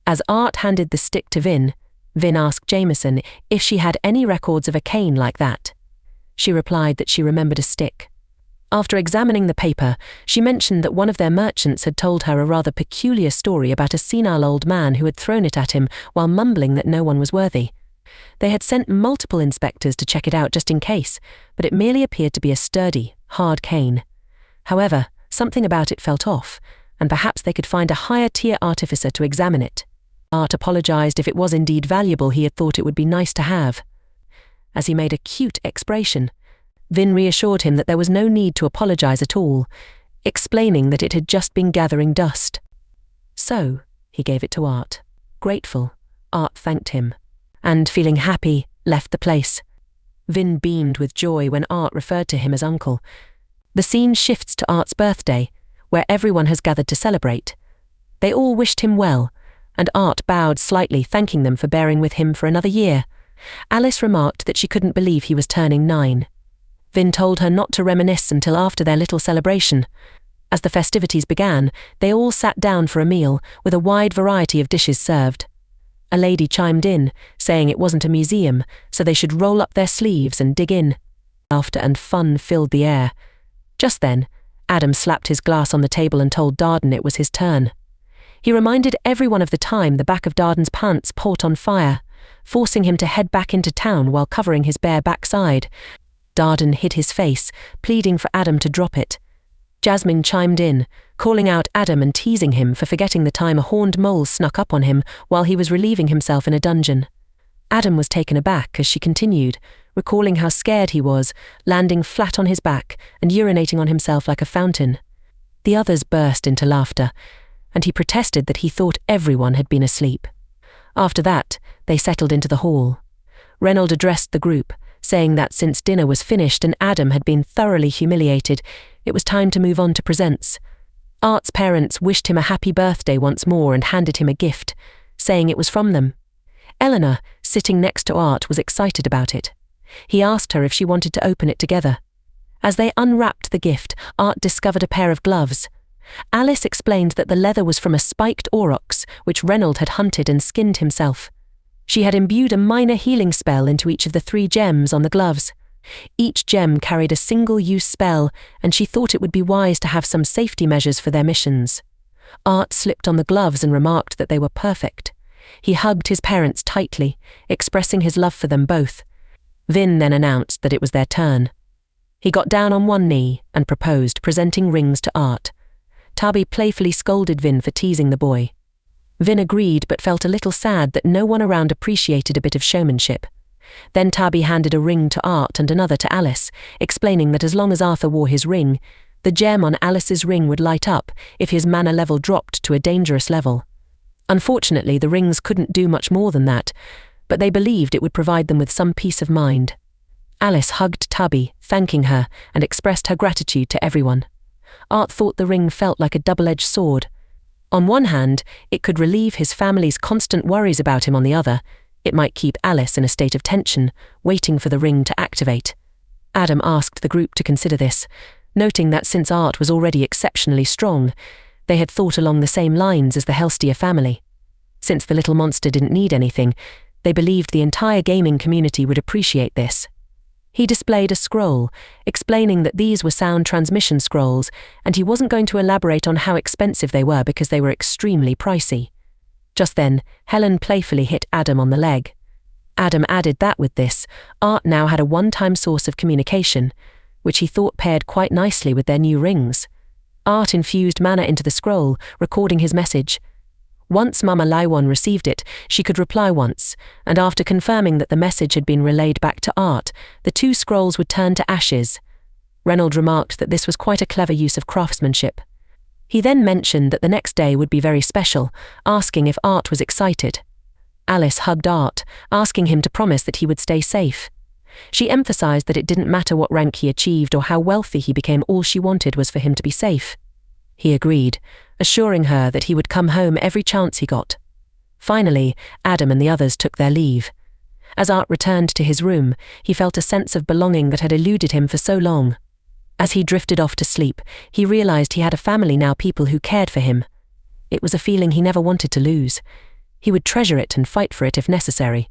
As Art handed the stick to Vin asked Jameson if she had any records of a cane like that. She replied that she remembered a stick. After examining the paper, she mentioned that one of their merchants had told her a rather peculiar story about a senile old man who had thrown it at him while mumbling that no one was worthy. They had sent multiple inspectors to check it out just in case, but it merely appeared to be a sturdy, hard cane. However, something about it felt off, and perhaps they could find a higher-tier artificer to examine it. Art apologized if it was indeed valuable. He had thought it would be nice to have. As he made a cute expression, Vin reassured him that there was no need to apologize at all, explaining that it had just been gathering dust. So, he gave it to Art. Grateful, Art thanked him, and, feeling happy, left the place. Vin beamed with joy when Art referred to him as uncle. The scene shifts to Art's birthday, where everyone has gathered to celebrate. They all wished him well, and Art bowed slightly, thanking them for bearing with him for another year. Alice remarked that she couldn't believe he was turning 9. Vin told her not to reminisce until after their little celebration. As the festivities began, they all sat down for a meal, with a wide variety of dishes served. A lady chimed in, saying it wasn't a museum, so they should roll up their sleeves and dig in. Laughter and fun filled the air. Just then, Adam slapped his glass on the table and told Darden it was his turn. He reminded everyone of the time the back of Darden's pants caught on fire, forcing him to head back into town while covering his bare backside. Darden hid his face, pleading for Adam to drop it. Jasmine chimed in, calling out Adam and teasing him for forgetting the time a horned mole snuck up on him while he was relieving himself in a dungeon. Adam was taken aback as she continued, recalling how scared he was, landing flat on his back and urinating on himself like a fountain. The others burst into laughter, and he protested that he thought everyone had been asleep. After that, they settled into the hall. Reynolds addressed the group, saying that since dinner was finished and Adam had been thoroughly humiliated, it was time to move on to presents. Art's parents wished him a happy birthday once more and handed him a gift, saying it was from them. Eleanor, sitting next to Art, was excited about it. He asked her if she wanted to open it together. As they unwrapped the gift, Art discovered a pair of gloves. Alice explained that the leather was from a spiked aurochs, which Reynolds had hunted and skinned himself. She had imbued a minor healing spell into each of the 3 gems on the gloves. Each gem carried a single-use spell, and she thought it would be wise to have some safety measures for their missions. Art slipped on the gloves and remarked that they were perfect. He hugged his parents tightly, expressing his love for them both. Vin then announced that it was their turn. He got down on one knee and proposed, presenting rings to Art. Tabi playfully scolded Vin for teasing the boy. Vin agreed but felt a little sad that no one around appreciated a bit of showmanship. Then Tabi handed a ring to Art and another to Alice, explaining that as long as Arthur wore his ring, the gem on Alice's ring would light up if his mana level dropped to a dangerous level. Unfortunately, the rings couldn't do much more than that, but they believed it would provide them with some peace of mind. Alice hugged Tabi, thanking her, and expressed her gratitude to everyone. Art thought the ring felt like a double-edged sword. On one hand, it could relieve his family's constant worries about him. On the other, it might keep Alice in a state of tension, waiting for the ring to activate. Adam asked the group to consider this, noting that since Art was already exceptionally strong, they had thought along the same lines as the Helstier family. Since the little monster didn't need anything, they believed the entire gaming community would appreciate this. He displayed a scroll, explaining that these were sound transmission scrolls, and he wasn't going to elaborate on how expensive they were because they were extremely pricey. Just then, Helen playfully hit Adam on the leg. Adam added that with this, Art now had a one-time source of communication, which he thought paired quite nicely with their new rings. Art infused mana into the scroll, recording his message. Once Mama Laiwan received it, she could reply once, and after confirming that the message had been relayed back to Art, the 2 scrolls would turn to ashes. Reynolds remarked that this was quite a clever use of craftsmanship. He then mentioned that the next day would be very special, asking if Art was excited. Alice hugged Art, asking him to promise that he would stay safe. She emphasized that it didn't matter what rank he achieved or how wealthy he became, all she wanted was for him to be safe. He agreed, assuring her that he would come home every chance he got. Finally, Adam and the others took their leave. As Art returned to his room, he felt a sense of belonging that had eluded him for so long. As he drifted off to sleep, he realized he had a family now, people who cared for him. It was a feeling he never wanted to lose. He would treasure it and fight for it if necessary.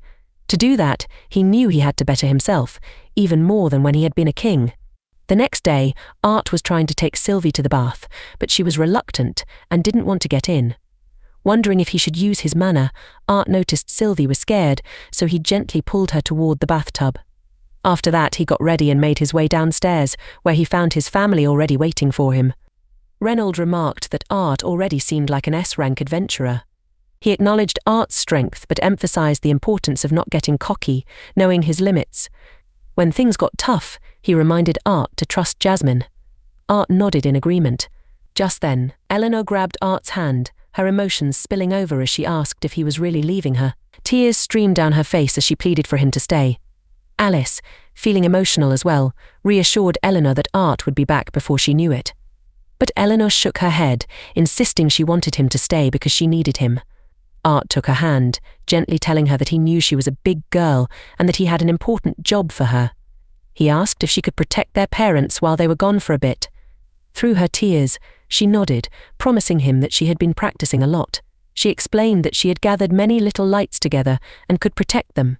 To do that, he knew he had to better himself, even more than when he had been a king. The next day, Art was trying to take Sylvie to the bath, but she was reluctant and didn't want to get in. Wondering if he should use his mana, Art noticed Sylvie was scared, so he gently pulled her toward the bathtub. After that, he got ready and made his way downstairs, where he found his family already waiting for him. Reynolds remarked that Art already seemed like an S-rank adventurer. He acknowledged Art's strength but emphasized the importance of not getting cocky, knowing his limits. When things got tough, he reminded Art to trust Jasmine. Art nodded in agreement. Just then, Eleanor grabbed Art's hand, her emotions spilling over as she asked if he was really leaving her. Tears streamed down her face as she pleaded for him to stay. Alice, feeling emotional as well, reassured Eleanor that Art would be back before she knew it. But Eleanor shook her head, insisting she wanted him to stay because she needed him. Art took her hand, gently telling her that he knew she was a big girl and that he had an important job for her. He asked if she could protect their parents while they were gone for a bit. Through her tears, she nodded, promising him that she had been practicing a lot. She explained that she had gathered many little lights together and could protect them.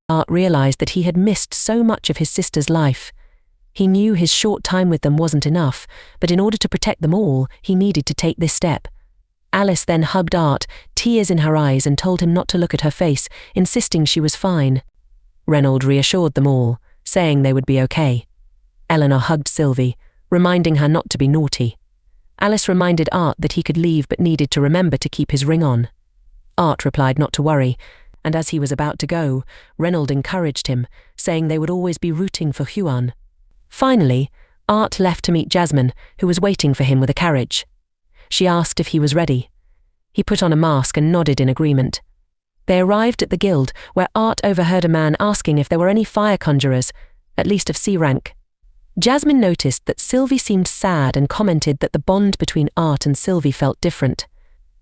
Art realized that he had missed so much of his sister's life. He knew his short time with them wasn't enough, but in order to protect them all, he needed to take this step. Alice then hugged Art, tears in her eyes, and told him not to look at her face, insisting she was fine. Reynolds reassured them all, saying they would be okay. Eleanor hugged Sylvie, reminding her not to be naughty. Alice reminded Art that he could leave but needed to remember to keep his ring on. Art replied not to worry, and as he was about to go, Reynolds encouraged him, saying they would always be rooting for Huan. Finally, Art left to meet Jasmine, who was waiting for him with a carriage. She asked if he was ready. He put on a mask and nodded in agreement. They arrived at the guild, where Art overheard a man asking if there were any fire conjurers, at least of C rank. Jasmine noticed that Sylvie seemed sad and commented that the bond between Art and Sylvie felt different.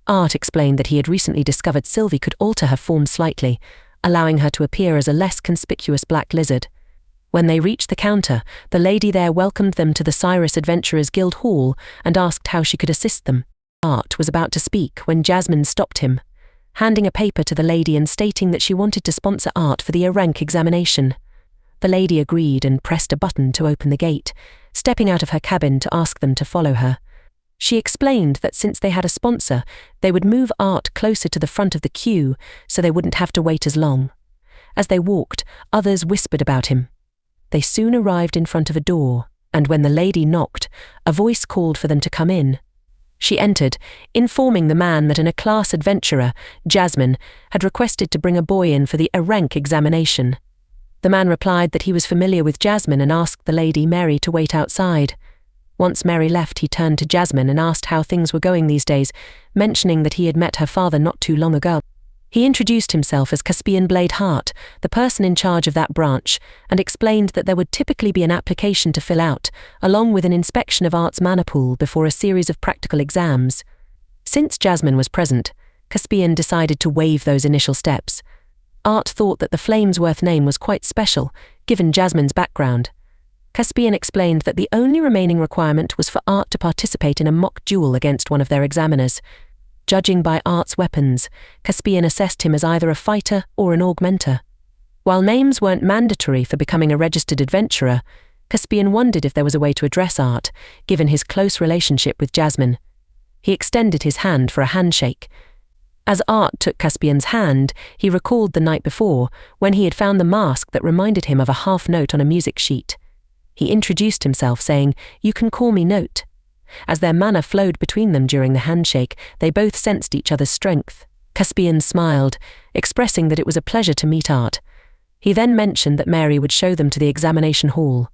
Art explained that he had recently discovered Sylvie could alter her form slightly, allowing her to appear as a less conspicuous black lizard. When they reached the counter, the lady there welcomed them to the Cyrus Adventurers Guild Hall and asked how she could assist them. Art was about to speak when Jasmine stopped him, handing a paper to the lady and stating that she wanted to sponsor Art for the A-rank examination. The lady agreed and pressed a button to open the gate, stepping out of her cabin to ask them to follow her. She explained that since they had a sponsor, they would move Art closer to the front of the queue so they wouldn't have to wait as long. As they walked, others whispered about him. They soon arrived in front of a door, and when the lady knocked, a voice called for them to come in. She entered, informing the man that an A-class adventurer, Jasmine, had requested to bring a boy in for the A-rank examination. The man replied that he was familiar with Jasmine and asked the lady Mary to wait outside. Once Mary left, he turned to Jasmine and asked how things were going these days, mentioning that he had met her father not too long ago. He introduced himself as Caspian Blade Heart, the person in charge of that branch, and explained that there would typically be an application to fill out, along with an inspection of Art's mana pool before a series of practical exams. Since Jasmine was present, Caspian decided to waive those initial steps. Art thought that the Flamesworth name was quite special, given Jasmine's background. Caspian explained that the only remaining requirement was for Art to participate in a mock duel against one of their examiners. Judging by Art's weapons, Caspian assessed him as either a fighter or an augmenter. While names weren't mandatory for becoming a registered adventurer, Caspian wondered if there was a way to address Art, given his close relationship with Jasmine. He extended his hand for a handshake. As Art took Caspian's hand, he recalled the night before, when he had found the mask that reminded him of a half note on a music sheet. He introduced himself, saying, "You can call me Note." As their mana flowed between them during the handshake, they both sensed each other's strength. Caspian smiled, expressing that it was a pleasure to meet Art. He then mentioned that Mary would show them to the examination hall.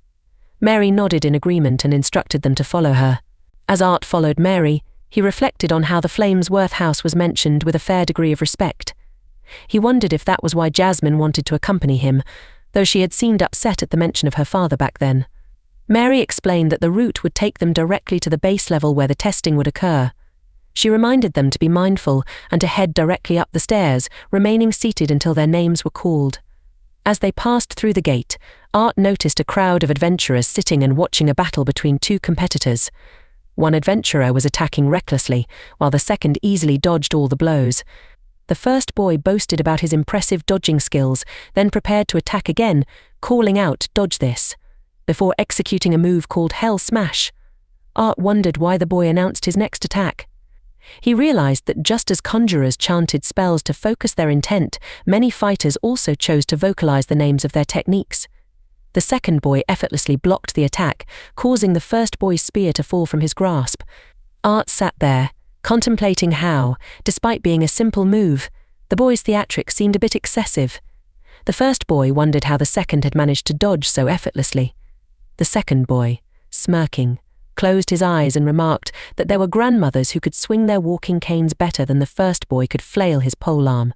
Mary nodded in agreement and instructed them to follow her. As Art followed Mary, he reflected on how the Flamesworth house was mentioned with a fair degree of respect. He wondered if that was why Jasmine wanted to accompany him, though she had seemed upset at the mention of her father back then. Mary explained that the route would take them directly to the base level where the testing would occur. She reminded them to be mindful and to head directly up the stairs, remaining seated until their names were called. As they passed through the gate, Art noticed a crowd of adventurers sitting and watching a battle between two competitors. One adventurer was attacking recklessly, while the second easily dodged all the blows. The first boy boasted about his impressive dodging skills, then prepared to attack again, calling out, "Dodge this," before executing a move called Hell Smash. Art wondered why the boy announced his next attack. He realized that just as conjurers chanted spells to focus their intent, many fighters also chose to vocalize the names of their techniques. The second boy effortlessly blocked the attack, causing the first boy's spear to fall from his grasp. Art sat there, contemplating how, despite being a simple move, the boy's theatrics seemed a bit excessive. The first boy wondered how the second had managed to dodge so effortlessly. The second boy, smirking, closed his eyes and remarked that there were grandmothers who could swing their walking canes better than the first boy could flail his polearm.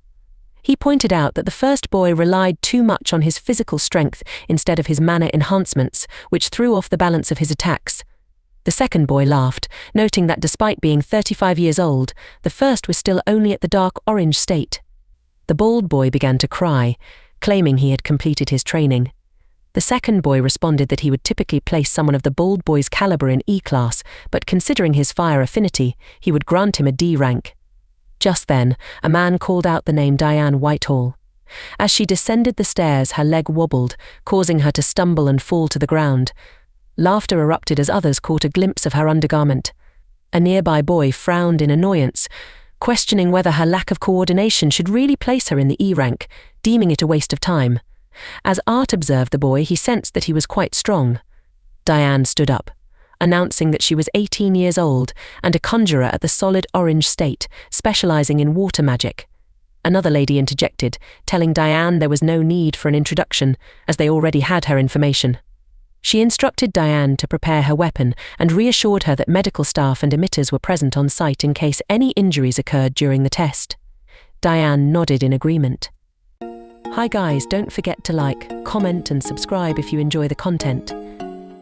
He pointed out that the first boy relied too much on his physical strength instead of his manner enhancements, which threw off the balance of his attacks. The second boy laughed, noting that despite being 35 years old, the first was still only at the dark orange state. The bald boy began to cry, claiming he had completed his training. The second boy responded that he would typically place someone of the bald boy's caliber in E-class, but considering his fire affinity, he would grant him a D rank. Just then, a man called out the name Diane Whitehall. As she descended the stairs, her leg wobbled, causing her to stumble and fall to the ground. Laughter erupted as others caught a glimpse of her undergarment. A nearby boy frowned in annoyance, questioning whether her lack of coordination should really place her in the E rank, deeming it a waste of time. As Art observed the boy, he sensed that he was quite strong. Diane stood up, announcing that she was 18 years old and a conjurer at the solid orange state, specializing in water magic. Another lady interjected, telling Diane there was no need for an introduction, as they already had her information. She instructed Diane to prepare her weapon and reassured her that medical staff and emitters were present on site in case any injuries occurred during the test. Diane nodded in agreement. Hi guys, don't forget to like, comment and subscribe if you enjoy the content.